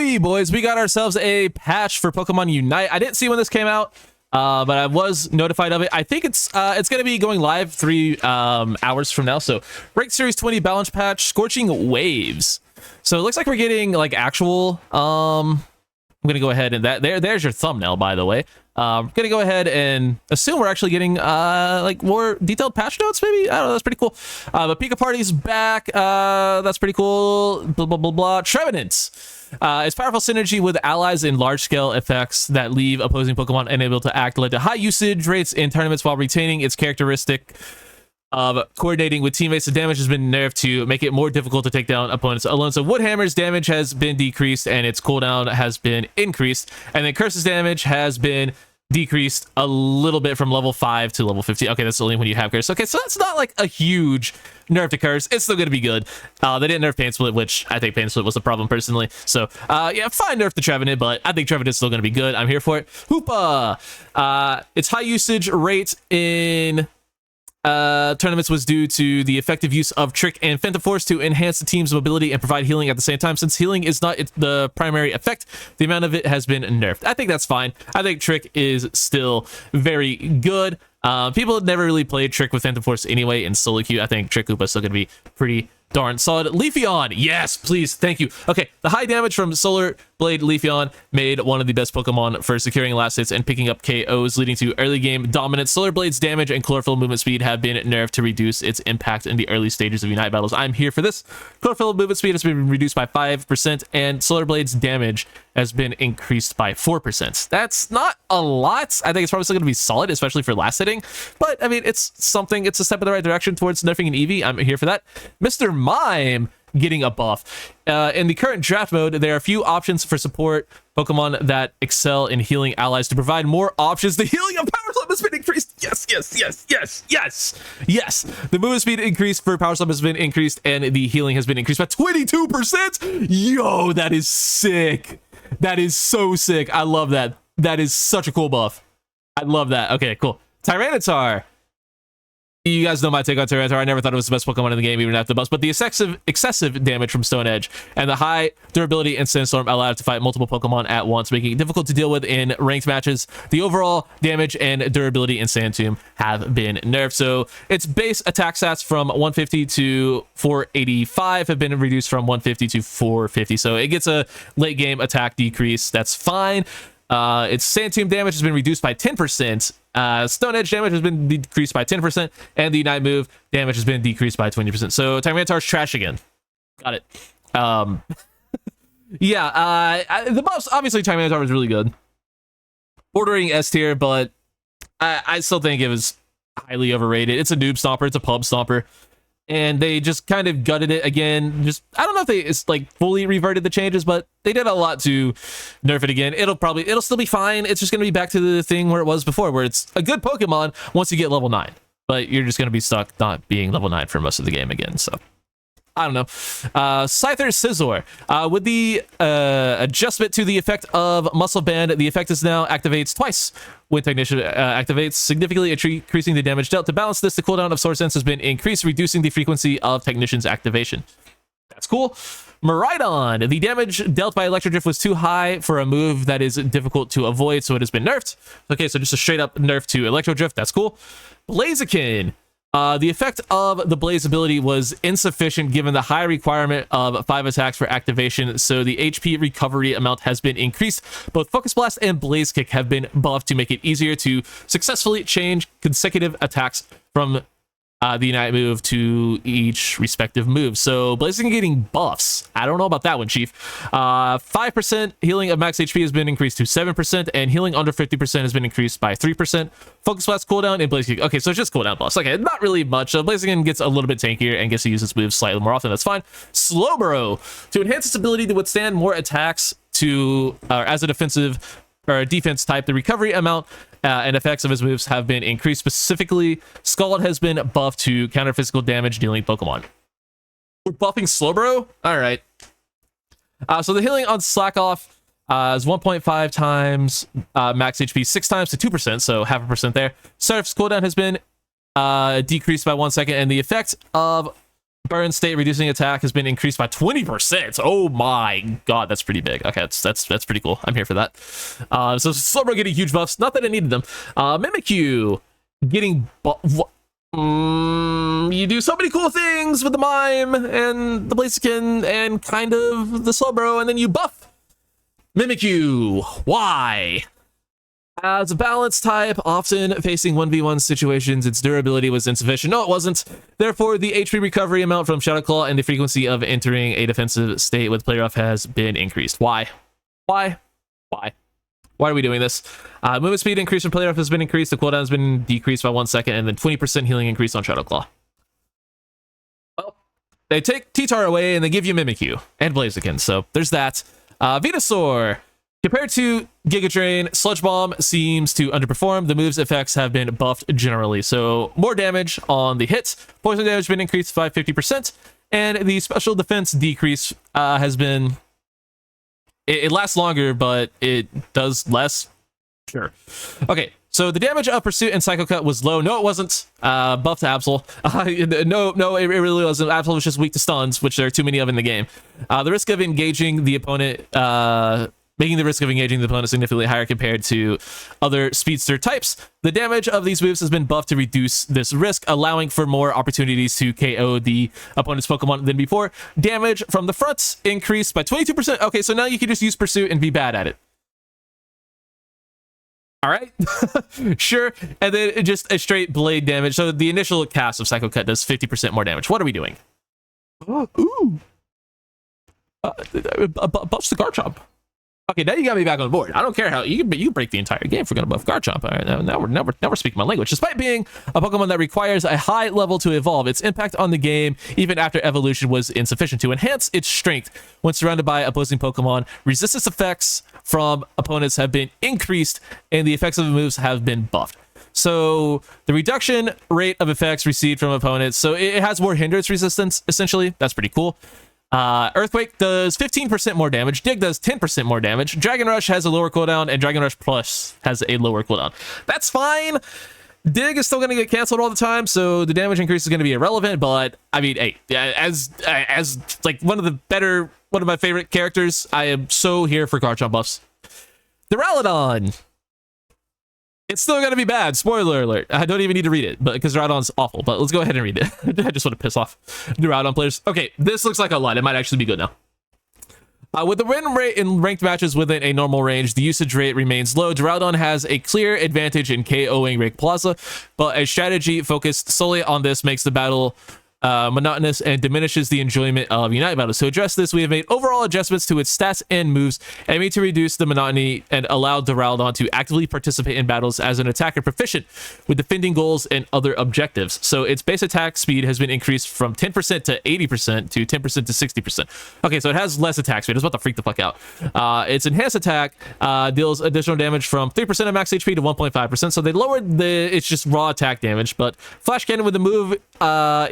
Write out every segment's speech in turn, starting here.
Woo-wee, boys, we got ourselves a patch for Pokemon Unite. I didn't see when this came out, but I was notified of it. I think it's going to be going live 3 hours from now. So, Rank Series 20 Balance Patch, Scorching Waves. So, it looks like we're getting, like, actual... I'm going to go ahead and... There's your thumbnail, by the way. I'm going to go ahead and assume we're actually getting, like, more detailed patch notes, maybe? I don't know, that's pretty cool. But Pika Party's back. That's pretty cool. Blah, blah, blah, blah. Trevenant. Its powerful synergy with allies in large-scale effects that leave opposing Pokemon unable to act led to high usage rates in tournaments while retaining its characteristic of coordinating with teammates. The damage has been nerfed to make it more difficult to take down opponents alone. So Woodhammer's damage has been decreased and its cooldown has been increased. And then Curse's damage has been decreased a little bit from level 5 to level 15. Okay, that's only when you have Curse. Okay, so that's not like a huge nerf to Curse. It's still going to be good. They didn't nerf Pain Split, which I think Pain Split was the problem personally. So, yeah, fine nerf to Trevenant, but I think Trevenant's still going to be good. I'm here for it. Hoopa! Its high usage rate in tournaments was due to the effective use of Trick and Force to enhance the team's mobility and provide healing at the same time. Since healing is not the primary effect, the amount of it has been nerfed. I think that's fine. I think Trick is still very good. People have never really played Trick with Phantom Force anyway in solo queue. I think Trick Koopa is still going to be pretty darn solid. Leafeon, yes, please, thank you. Okay, the high damage from Solar Blade Leafeon made one of the best Pokemon for securing last hits and picking up KOs, leading to early game dominance. Solar Blade's damage and chlorophyll movement speed have been nerfed to reduce its impact in the early stages of Unite battles. I'm here for this. Chlorophyll movement speed has been reduced by 5%, and Solar Blade's damage has been increased by 4%. That's not a lot. I think it's probably still going to be solid, especially for last hitting. But, I mean, it's something. It's a step in the right direction towards nerfing an Eevee. I'm here for that. Mr. Mime getting a buff. In the current draft mode, there are a few options for support Pokemon that excel in healing allies. To provide more options, the healing of Power Slap has been increased. Yes, yes, yes, yes, yes, yes. The movement speed increase for Power Slap has been increased, and the healing has been increased by 22%. Yo, that is sick. That is so sick. I love that. That is such a cool buff. I love that. Okay, cool. Tyranitar. You guys know my take on Tyranitar. I never thought it was the best Pokemon in the game, even after the buff. But the excessive damage from Stone Edge and the high durability in Sandstorm allow it to fight multiple Pokemon at once, making it difficult to deal with in ranked matches. The overall damage and durability in Sand Tomb have been nerfed. So its base attack stats from 150 to 485 have been reduced from 150 to 450. So it gets a late game attack decrease. That's fine. Its Sand Tomb damage has been reduced by 10%. Stone Edge damage has been decreased by 10%, and the Unite move damage has been decreased by 20%. So Tyranitar's trash again. Got it. Yeah, the buffs, obviously Tyranitar was really good. Bordering S tier, but I still think it was highly overrated. It's a noob stomper, it's a pub stomper. And they just kind of gutted it again. Just, I don't know if it's like fully reverted the changes, but they did a lot to nerf it again. It'll still be fine. It's just going to be back to the thing where it was before, where it's a good Pokemon once you get level 9. But you're just going to be stuck not being level 9 for most of the game again. So, I don't know. Scyther Scizor. With the adjustment to the effect of Muscle Band, the effect is now activates twice when Technician activates, significantly increasing the damage dealt. To balance this, the cooldown of Sword Sense has been increased, reducing the frequency of Technician's activation. That's cool. Miraidon. The damage dealt by Electro Drift was too high for a move that is difficult to avoid, so it has been nerfed. Okay, so just a straight up nerf to Electro Drift. That's cool. Blaziken. The effect of the Blaze ability was insufficient given the high requirement of 5 attacks for activation, so the HP recovery amount has been increased. Both Focus Blast and Blaze Kick have been buffed to make it easier to successfully change consecutive attacks from the Unite move to each respective move. So Blaziken getting buffs. I don't know about that one, Chief. 5% healing of max HP has been increased to 7%, and healing under 50% has been increased by 3%. Focus Blast cooldown and Blaziken. Okay, so it's just cooldown buffs. Okay, not really much. Blaziken gets a little bit tankier and gets to use its moves slightly more often. That's fine. Slowbro. To enhance its ability to withstand more attacks as a defensive or a defense type, the recovery amount and effects of his moves have been increased. Specifically, Scald has been buffed to counter physical damage dealing Pokemon. We're buffing Slowbro? Alright. So the healing on Slack Off is 1.5 times max HP, 6 times to 2%, so 0.5% there. Surf's cooldown has been decreased by 1 second, and the effect of Burn state reducing attack has been increased by 20%. Oh my god, that's pretty big. Okay, that's pretty cool. I'm here for that. So slowbro getting huge buffs. Not that I needed them. Mimikyu getting you do so many cool things with the mime and the Blaziken and kind of the slowbro, and then you buff Mimikyu. Why? As a balance type, often facing 1v1 situations, its durability was insufficient. No, it wasn't. Therefore, the HP recovery amount from Shadow Claw and the frequency of entering a defensive state with player off has been increased. Why? Why? Why? Why are we doing this? Movement speed increase from player off has been increased. The cooldown has been decreased by 1 second, and then 20% healing increase on Shadow Claw. Well, they take T-Tar away and they give you Mimikyu and Blaziken. So there's that. Venusaur. Compared to Giga Drain, Sludge Bomb seems to underperform. The move's effects have been buffed generally. So more damage on the hits. Poison damage has been increased by 50%. And the special defense decrease has been... It lasts longer, but it does less. Sure. Okay, so the damage of Pursuit and Psycho Cut was low. No, it wasn't. Buff to Absol. No, it really wasn't. Absol was just weak to stuns, which there are too many of in the game. The risk of engaging the opponent... making the risk of engaging the opponent significantly higher compared to other speedster types. The damage of these moves has been buffed to reduce this risk, allowing for more opportunities to KO the opponent's Pokemon than before. Damage from the front increased by 22%. Okay, so now you can just use Pursuit and be bad at it. All right, sure. And then just a straight blade damage. So the initial cast of Psycho Cut does 50% more damage. What are we doing? Ooh. Buffs the Garchomp. Okay, now you got me back on board. I don't care how you break the entire game if we're gonna buff Garchomp. All right, now we're speaking my language. Despite being a Pokemon that requires a high level to evolve, its impact on the game, even after evolution, was insufficient to enhance its strength when surrounded by opposing Pokemon. Resistance effects from opponents have been increased, and the effects of the moves have been buffed. So the reduction rate of effects received from opponents, so it has more hindrance resistance. Essentially, that's pretty cool. Earthquake does 15% more damage. Dig does 10% more damage. Dragon Rush has a lower cooldown, and Dragon Rush Plus has a lower cooldown. That's fine. Dig is still going to get canceled all the time, so the damage increase is going to be irrelevant. But I mean, hey, as like one of my favorite characters, I am so here for Garchomp buffs. Duraludon. It's still going to be bad. Spoiler alert. I don't even need to read it, but because Duraludon's awful. But let's go ahead and read it. I just want to piss off Duraludon players. Okay, this looks like a lot. It might actually be good now. With the win rate in ranked matches within a normal range, the usage rate remains low. Duraludon has a clear advantage in KOing Rayquaza, but a strategy focused solely on this makes the battle monotonous and diminishes the enjoyment of Unite battles. To address this, we have made overall adjustments to its stats and moves, aiming to reduce the monotony and allow Duraludon to actively participate in battles as an attacker proficient with defending goals and other objectives. So its base attack speed has been increased from 10% to 80% to 10% to 60%. Okay, so it has less attack speed. I was about to freak the fuck out. Its enhanced attack deals additional damage from 3% of max HP to 1.5%. So they lowered it's just raw attack damage, but Flash Cannon with the move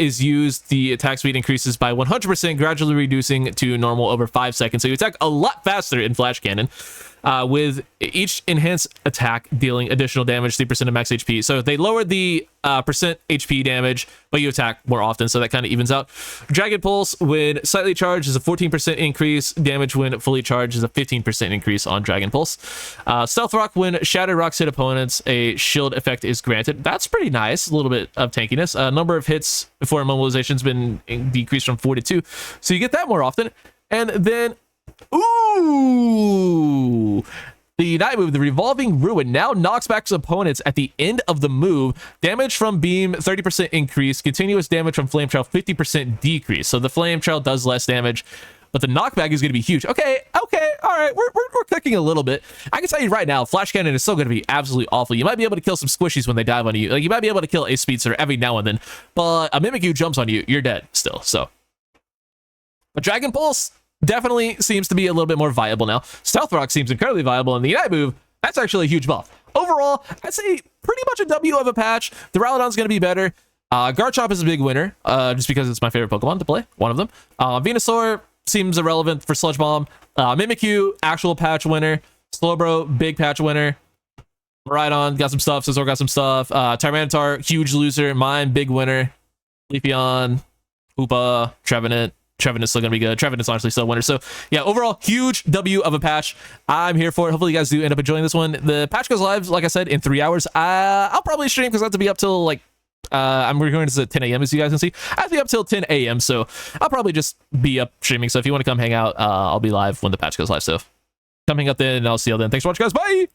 is used. The attack speed increases by 100%, gradually reducing to normal over 5 seconds. So you attack a lot faster in Flash Cannon, with each enhanced attack dealing additional damage, 3% of max HP. So they lowered the percent HP damage, but you attack more often, so that kind of evens out. Dragon Pulse, when slightly charged, is a 14% increase. Damage when fully charged is a 15% increase on Dragon Pulse. Stealth Rock, when Shadow Rocks hit opponents, a shield effect is granted. That's pretty nice. A little bit of tankiness. Number of hits before immobilization has been decreased from 4 to 2, so you get that more often. And then, ooh, the Unite move, the Revolving Ruin, now knocks back opponents at the end of the move. Damage from Beam, 30% increase. Continuous damage from Flame Trail, 50% decrease. So the Flame Trail does less damage, but the knockback is going to be huge. Okay, all right, we're cooking a little bit. I can tell you right now, Flash Cannon is still going to be absolutely awful. You might be able to kill some squishies when they dive on you. Like, you might be able to kill a Speedster every now and then, but a Mimikyu jumps on you, you're dead still. So, but Dragon Pulse definitely seems to be a little bit more viable now. Stealth Rock seems incredibly viable, and the Unite move, that's actually a huge buff. Overall, I'd say pretty much a W of a patch. Duraludon's going to be better. Garchomp is a big winner, just because it's my favorite Pokemon to play, one of them. Venusaur seems irrelevant for Sludge Bomb. Mimikyu, actual patch winner. Slowbro, big patch winner. Rhydon got some stuff. Scizor got some stuff. Tyranitar, huge loser. Mime, big winner. Leafeon, Hoopa, Trevenant. Trevenant's still gonna be good. Trevenant's honestly still a winner. So yeah, overall, huge W of a patch. I'm here for it. Hopefully you guys do end up enjoying this one. The patch goes live, like I said, in 3 hours. I'll probably stream because I have to be up till like I'm recording this at 10 a.m. as you guys can see. I have to be up till 10 a.m. So I'll probably just be up streaming. So if you want to come hang out, I'll be live when the patch goes live. So come hang out then, and I'll see you then. Thanks for watching, guys. Bye.